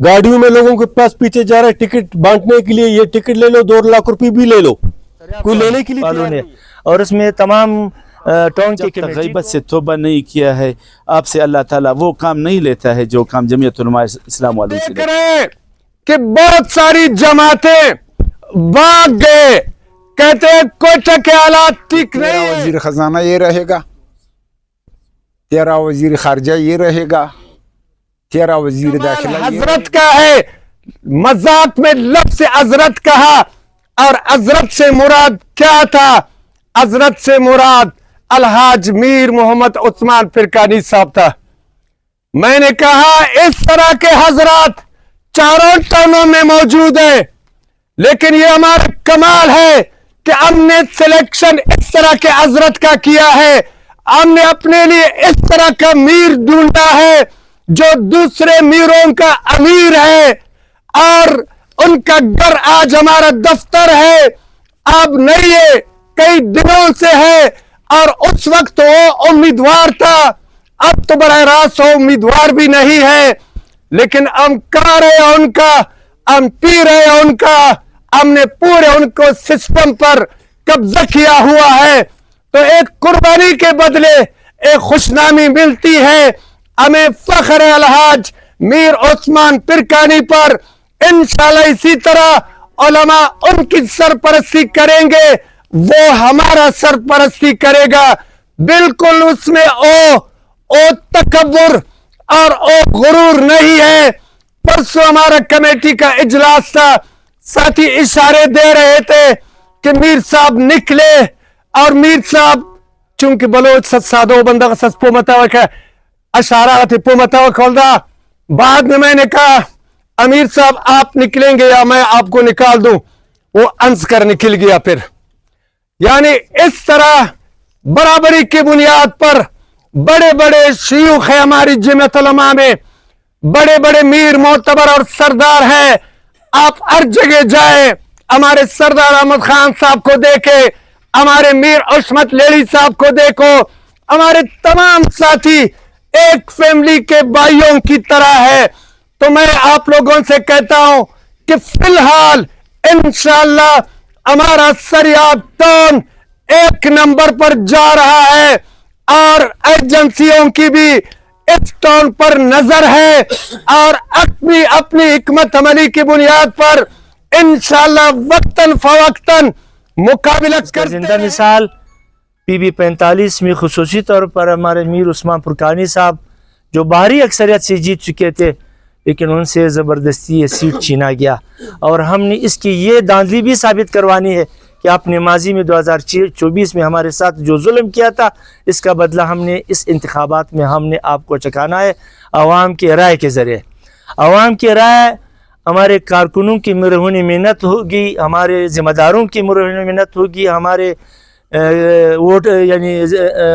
गाड़ियों में लोगों के पास पीछे जा रहा है टिकट बांटने के लिए, ये टिकट ले लो, 2 लाख रुपए भी ले लो, कोई लेने के लिए वालों तैयार ने, नहीं है। और उसमें तमाम टाउन जब की तक कमेटी गीबत से तौबा नहीं किया है आपसे अल्लाह ताला वो काम नहीं लेता है जो काम जमीयत उलमा इस्लाम वालों से लेता है। करें कि बहुत सारी जमातें भाग गए, कहते हैं कोयटा के हालात ठीक नहीं तेरा है। वजीर खजाना ये रहेगा, तेरा वजीर खारजा ये रहेगा, तेरा वजीर दाखिला ये हजरत का है, मजाक में लफ्ज़ से हजरत कहा, और हजरत से मुराद क्या था? हजरत से मुराद अलहाज मीर मोहम्मद उस्मान फिरकानी साहब था। मैंने कहा इस तरह के हजरत चारों टाउनों में मौजूद है, लेकिन ये हमारा कमाल है कि हमने सिलेक्शन इस तरह के हजरत का किया है। हमने अपने लिए इस तरह का मीर ढूंढा है जो दूसरे मीरों का अमीर है, और उनका घर आज हमारा दफ्तर है, अब नहीं है, कई दिनों से है, और उस वक्त वो उम्मीदवार था, अब तो बड़ा रास हो उम्मीदवार भी नहीं है, लेकिन हम खा रहे हैं उनका, हम पी रहे हैं उनका, हमने पूरे उनको सिस्टम पर कब्जा किया हुआ है। तो एक कुर्बानी के बदले एक खुशनामी मिलती है। हमें फख्र है अलहाज मीर उस्मान फिरकानी पर। इंशाल्लाह इसी तरह उलमा उनकी सरपरस्ती करेंगे, वो हमारा सरपरस्ती करेगा। बिल्कुल उसमें ओ तकब्बुर और ओ गुरूर नहीं है। परसों हमारा कमेटी का इजलास था, साथी इशारे दे रहे थे कि मीर साहब निकले, और मीर साहब चूंकि बलोच सादो बंदा सस पोमतावक है अशारा थे पोमतावक खोलदा। बाद में मैंने कहा अमीर साहब आप निकलेंगे या मैं आपको निकाल दूं, वो अंस कर निकल गया। फिर यानी इस तरह बराबरी की बुनियाद पर बड़े बड़े शयूख है हमारी जमीयत उलमा में, बड़े बड़े मीर मोतबर और सरदार हैं। आप हर जगह जाए, हमारे सरदार अहमद खान साहब को देखे, हमारे मीर उस्मत लेली साहब को देखो, हमारे तमाम साथी एक फैमिली के भाइयों की तरह है। तो मैं आप लोगों से कहता हूं कि फिलहाल इंशाअल्लाह हमारा सरियाब टाउन 1 नंबर पर जा रहा है, और एजेंसियों की भी इस टाउन पर नजर है, और अपनी अपनी हिकमत अमली की बुनियाद पर इंशाअल्लाह वक्तन फवक्तन मुकाबला कर जिंदा मिसाल PB 45 में खुसूसी तौर पर हमारे मीर उस्मान फिरकानी साहब जो बाहरी अक्सरियत से जीत चुके थे, लेकिन उनसे ज़बरदस्ती ये सीट छीना गया। और हमने इसकी ये दांधली भी साबित करवानी है कि आपने माजी में 2024 में हमारे साथ जो जुल्म किया था, इसका बदला हमने इस इंतखाबात में हमने आपको चुकाना है आवाम की राय के ज़रिए। आवाम की राय हमारे कारकुनों की मरहूनी मेहनत होगी, हमारे ज़िम्मेदारों की मरहूनी मेहनत होगी, हमारे वोट यानी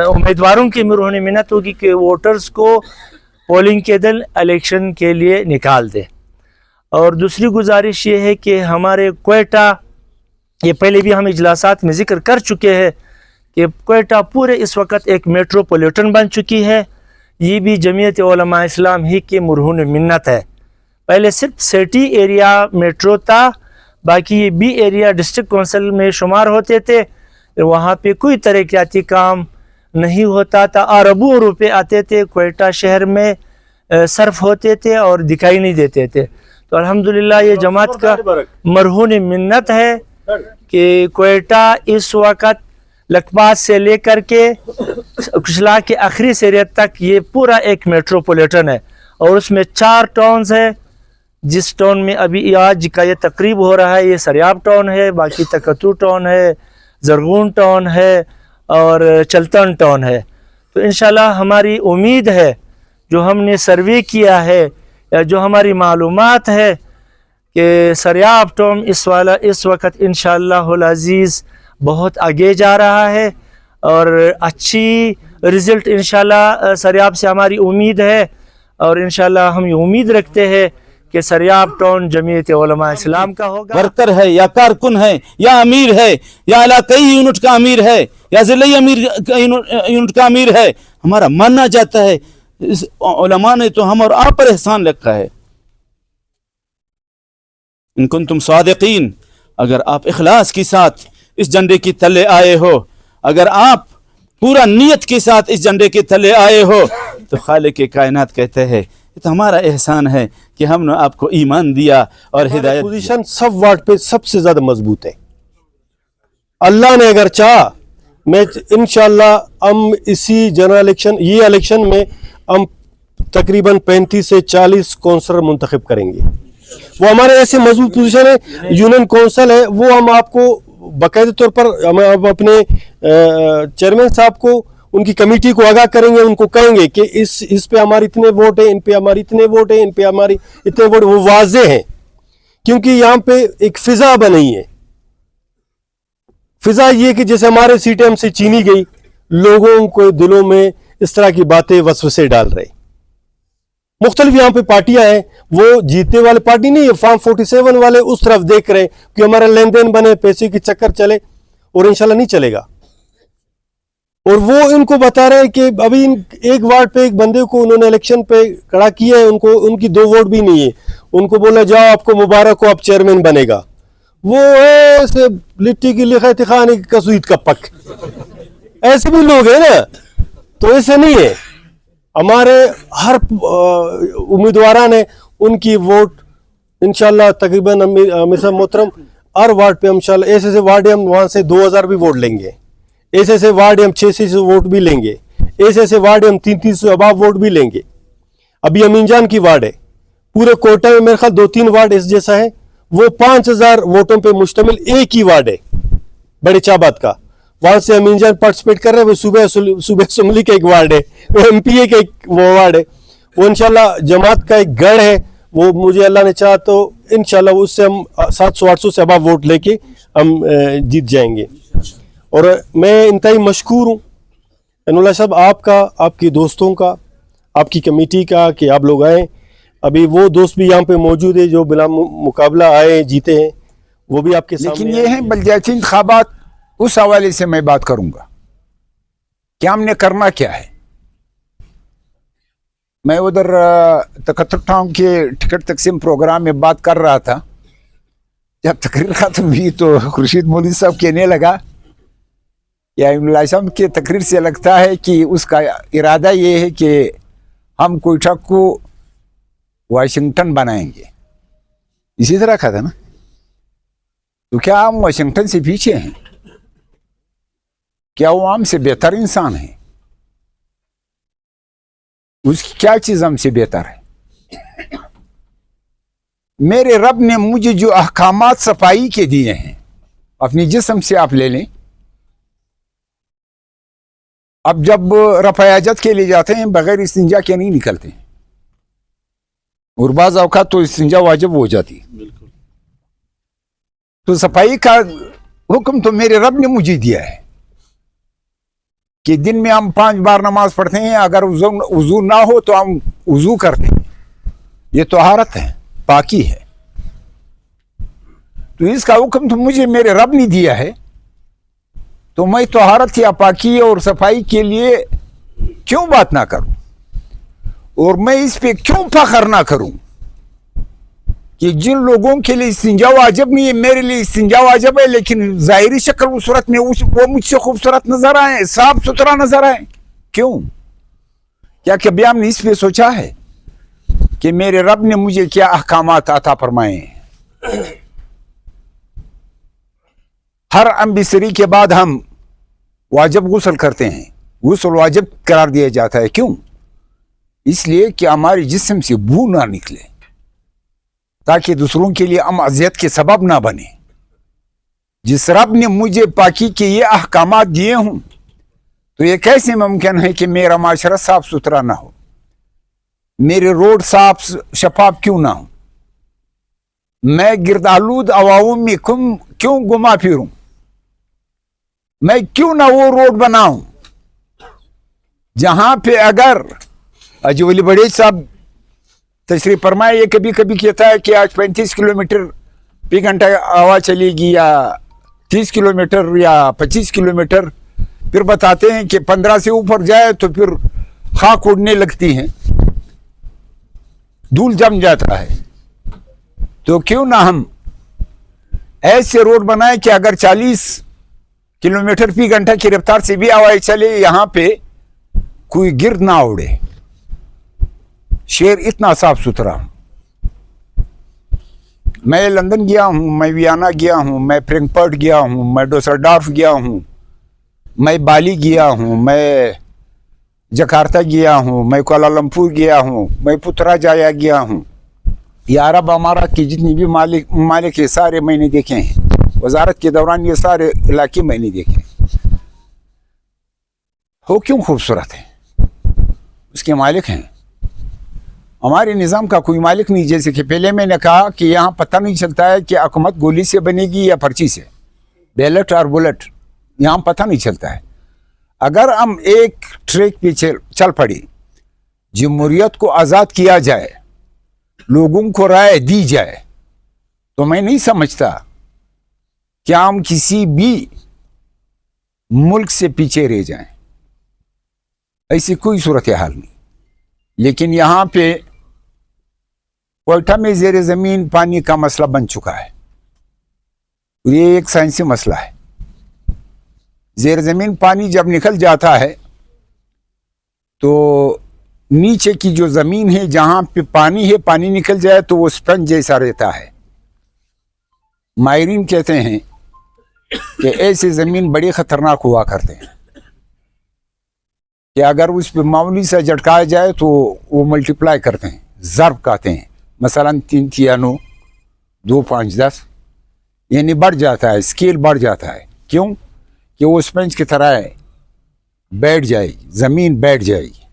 उम्मीदवारों की मरहूनी मेहनत होगी कि वोटर्स को पोलिंग के दिन इलेक्शन के लिए निकाल दे। और दूसरी गुजारिश ये है कि हमारे कोयटा, ये पहले भी हम इजलासात में ज़िक्र कर चुके हैं कि कोयटा पूरे इस वक्त एक मेट्रोपॉलिटन बन चुकी है। ये भी जमीयत उलमा इस्लाम ही की मरहून मिन्नत है। पहले सिर्फ सिटी एरिया मेट्रो था, बाकी ये बी एरिया डिस्ट्रिक्ट काउंसिल में शुमार होते थे। वहाँ पे कोई तरक्याती काम नहीं होता था, अरबों रुपए आते थे कोयटा शहर में सर्फ होते थे और दिखाई नहीं देते थे। तो अल्हम्दुलिल्लाह ये जमात का मरहून मिन्नत है कि कोयटा इस वक्त लखपात से लेकर के कुशला के आखिरी सेरियत तक ये पूरा एक मेट्रोपॉलिटन है, और उसमें 4 टाउन्स है। जिस टाउन में अभी आज का ये तकरीब हो रहा है, ये सरियाब टाउन है, बाकी तकतू टाउन है, जरगून टाउन है और चलतन टाउन है। तो इंशाल्लाह हमारी उम्मीद है, जो हमने सर्वे किया है या जो हमारी मालूमात है, कि सरियाब टाउन इस वक्त इंशाअल्लाहुल अज़ीज़ बहुत आगे जा रहा है, और अच्छी रिज़ल्ट इंशाल्लाह सरियाब से हमारी उम्मीद है। और इंशाल्लाह हम ये उम्मीद रखते हैं कि सरियाब टाउन जमीयत उलमा इस्लाम का होगा। वर्कर है या कारकुन है या अमीर है या इलाकाई यूनिट का अमीर है या ज़िले अमीर यूनिट का अमीर है, हमारा मानना जाता है इस उलमा ने तो हम और आप पर एहसान रखा है। ان کنتم صادقین، اگر آپ اخلاص کے ساتھ اس جھنڈے کے تلے آئے ہو، اگر آپ پورا نیت کے ساتھ اس جھنڈے کے تلے آئے ہو، تو خالق کائنات کہتے ہیں یہ تو ہمارا احسان ہے کہ ہم نے آپ کو ایمان دیا اور ہدایت دیا۔ پوزیشن سب وارڈ پہ سب سے زیادہ مضبوط ہے۔ اللہ نے اگر چاہا میں انشاءاللہ ہم اسی جنرل الیکشن، یہ الیکشن میں ہم تقریباً 35 سے 40 کونسلر منتخب کریں گے۔ وہ ہمارے ایسے مضبوط پوزیشن ہے، یونین کونسل ہے، وہ ہم آپ کو باقاعدہ طور پر ہم اپنے چیئرمین صاحب کو، ان کی کمیٹی کو آگاہ کریں گے، ان کو کہیں گے کہ اس پہ ہمارے اتنے ووٹ ہیں، ان پہ ہمارے اتنے ووٹ ہیں، ان پہ ہماری اتنے ووٹ، وہ واضح ہیں، کیونکہ یہاں پہ ایک فضا بنی ہے۔ فضا یہ کہ جیسے ہمارے سیٹیں ہم سے چینی گئی، لوگوں کو دلوں میں اس طرح کی باتیں وسوسے ڈال رہے۔ مختلف یہاں پہ پارٹیاں ہیں، وہ جیتنے والے پارٹی نہیں ہے، فارم 47 والے اس طرف دیکھ رہے کہ ہمارا لین دین بنے، پیسے کی چکر چلے، اور انشاءاللہ نہیں چلے گا۔ اور وہ ان کو بتا رہے ہیں کہ ابھی ایک وارڈ پہ ایک بندے کو انہوں نے الیکشن پہ کھڑا کیا ہے، ان کی 2 ووٹ بھی نہیں ہے، ان کو بولا جاؤ آپ کو مبارک ہو، آپ چیئرمین بنے گا۔ وہ ایسے لٹی کی لکھا خانے کی کسویت کا پک، ایسے بھی لوگ ہیں نا، تو ایسے نہیں ہے۔ ہمارے ہر امیدواران نے ان کی ووٹ انشاءاللہ تقریباً امیر صاحب محترم ہر وارڈ پہ انشاءاللہ ایسے وارڈ ہم وہاں سے 2000 بھی ووٹ لیں گے، ایسے وارڈ ہم 600 ووٹ بھی لیں گے، ایسے وارڈ ہم 300 اباب ووٹ بھی لیں گے۔ ابھی امین جان کی وارڈ ہے، پورے کوٹہ میں میرے خیال 2-3 وارڈ اس جیسا ہے، وہ 5000 ووٹوں پہ مشتمل ایک ہی وارڈ ہے بڑے چابات کا، وہاں سے امین جان پارٹیسپیٹ کر رہے ہیں۔ وہ صوبہ اسمبلی کا ایک وارڈ ہے، وہ ایم پی اے کا ایک وہ وارڈ ہے، وہ انشاءاللہ جماعت کا ایک گڑھ ہے، وہ مجھے اللہ نے چاہا تو انشاءاللہ اس سے ہم 700-800 سے اباب ووٹ لے کے ہم جیت جائیں گے۔ اور میں انتہائی مشکور ہوں عین اللہ صاحب آپ کا، آپ کے دوستوں کا، آپ کی کمیٹی کا کہ آپ لوگ آئیں۔ ابھی وہ دوست بھی یہاں پہ موجود ہے جو بلا مقابلہ آئے جیتے ہیں، وہ بھی آپ کے سامنے لیکن یہ ہیں بلدیاتی انتخابات، اس حوالے سے میں بات کروں گا کہ ہم نے کرنا کیا ہے۔ میں ادھر 71 ٹاؤن کے ٹکٹ تقسیم پروگرام میں بات کر رہا تھا، جب تقریر ختم ہوئی تو خورشید مولوی صاحب کہنے لگا یا اللہ صاحب کی تقریر سے لگتا ہے کہ اس کا ارادہ یہ ہے کہ ہم کوئٹہ کو واشنگٹن بنائیں گے، اسی طرح کا تھا نا؟ تو کیا ہم واشنگٹن سے پیچھے ہیں؟ کیا وہ ہم سے بہتر انسان ہے؟ اس کی کیا چیز ہم سے بہتر ہے؟ میرے رب نے مجھے جو احکامات صفائی کے دیے ہیں، اپنی جسم سے آپ لے لیں۔ اب جب رفع حاجت کے لیے جاتے ہیں بغیر استنجا کے نہیں نکلتے، اور بعض اوقات تو استنجا واجب ہو جاتی ہے۔ تو صفائی کا حکم تو میرے رب نے مجھے دیا ہے کہ دن میں ہم 5 بار نماز پڑھتے ہیں، اگر وضو نہ ہو تو ہم وضو کرتے ہیں، یہ طہارت ہے، پاکی ہے۔ تو اس کا حکم تو مجھے میرے رب نے دیا ہے، تو میں طہارت یا پاکی اور صفائی کے لیے کیوں بات نہ کروں، اور میں اس پہ کیوں فخر نہ کروں کہ جن لوگوں کے لیے استنجا واجب نہیں ہے، میرے لیے استنجا واجب ہے، لیکن ظاہری شکل و صورت میں وہ مجھ سے خوبصورت نظر آئے، صاف ستھرا نظر آئے۔ کیوں؟ کیا کبھی ہم نے اس پہ سوچا ہے کہ میرے رب نے مجھے کیا احکامات عطا فرمائے ہیں؟ ہر امبسری کے بعد ہم واجب غسل کرتے ہیں، غسل واجب قرار دیا جاتا ہے۔ کیوں؟ اس لیے کہ ہمارے جسم سے بو نہ نکلے، تاکہ دوسروں کے لیے ہم اذیت کے سبب نہ بنے۔ جس رب نے مجھے پاکی کے یہ احکامات دیے ہوں، تو یہ کیسے ممکن ہے کہ میرا معاشرہ صاف ستھرا نہ ہو، میرے روڈ صاف شفاف کیوں نہ ہو، میں گردآلود عواؤں میں کیوں گما پھروں، میں کیوں نہ وہ روڈ بناؤں جہاں پہ اگر اجو علی بڑے صاحب تشریف فرمائے، یہ کبھی کبھی کہتا ہے کہ آج 35 کلومیٹر فی گھنٹہ ہوا چلے گی، یا 30 کلومیٹر یا 25 کلومیٹر، پھر بتاتے ہیں کہ 15 سے اوپر جائے تو پھر خاک اڑنے لگتی ہیں، دھول جم جاتا ہے۔ تو کیوں نہ ہم ऐसे रोड बनाए कि अगर 40 किलोमीटर फी घंटा की रफ्तार से भी हवाएं चले, यहाँ पे कोई गिर ना उड़े। शहर इतना साफ सुथरा। मैं लंदन गया हूँ, मैं वियना गया हूँ, मैं फ्रैंकफर्ट गया हूँ, मैं डुससेल्डोर्फ गया हूँ, मैं बाली गया हूँ, मैं जकार्ता गया हूँ, मैं कुआलालंपुर गया हूँ, मैं पुत्रजाया गया हूँ। ये अरब अमारात के जितनी भी मालिक है सारे मैंने देखे हैं। वजारत के दौरान ये सारे इलाके मैंने देखे। हो क्यों खूबसूरत है? उसके मालिक हैं। हमारे निज़ाम का कोई मालिक नहीं। जैसे कि पहले मैंने कहा कि यहाँ पता नहीं चलता है कि हुकूमत गोली से बनेगी या पर्ची से, बैलेट और बुलेट, यहाँ पता नहीं चलता है। अगर हम एक ट्रैक पे चल पड़े, जमहूरियत को आज़ाद किया जाए, लोगों को राय दी जाए, तो मैं नहीं समझता कि हम किसी भी मुल्क से पीछे रह जाएं। ऐसी कोई सूरत हाल नहीं। लेकिन यहाँ पे कोयटा में ज़ेर ज़मीन पानी का मसला बन चुका है। ये एक साइंसी मसला है। ज़ेर ज़मीन पानी जब निकल जाता है तो नीचे की जो ज़मीन है जहाँ पे पानी है, पानी निकल जाए तो वो स्पंज जैसा रहता है। माहिरीन कहते हैं कि ऐसी ज़मीन बड़ी ख़तरनाक हुआ करते हैं कि अगर उस पर मामूली सा झटकाया जाए तो वो मल्टीप्लाई करते हैं, ज़र्ब कहते हैं। मसलन 3 3 9 2 5 10 यानी बढ़ जाता है, स्केल बढ़ जाता है। क्यों? कि वो स्पंज की तरह बैठ जाएगी, ज़मीन बैठ जाएगी।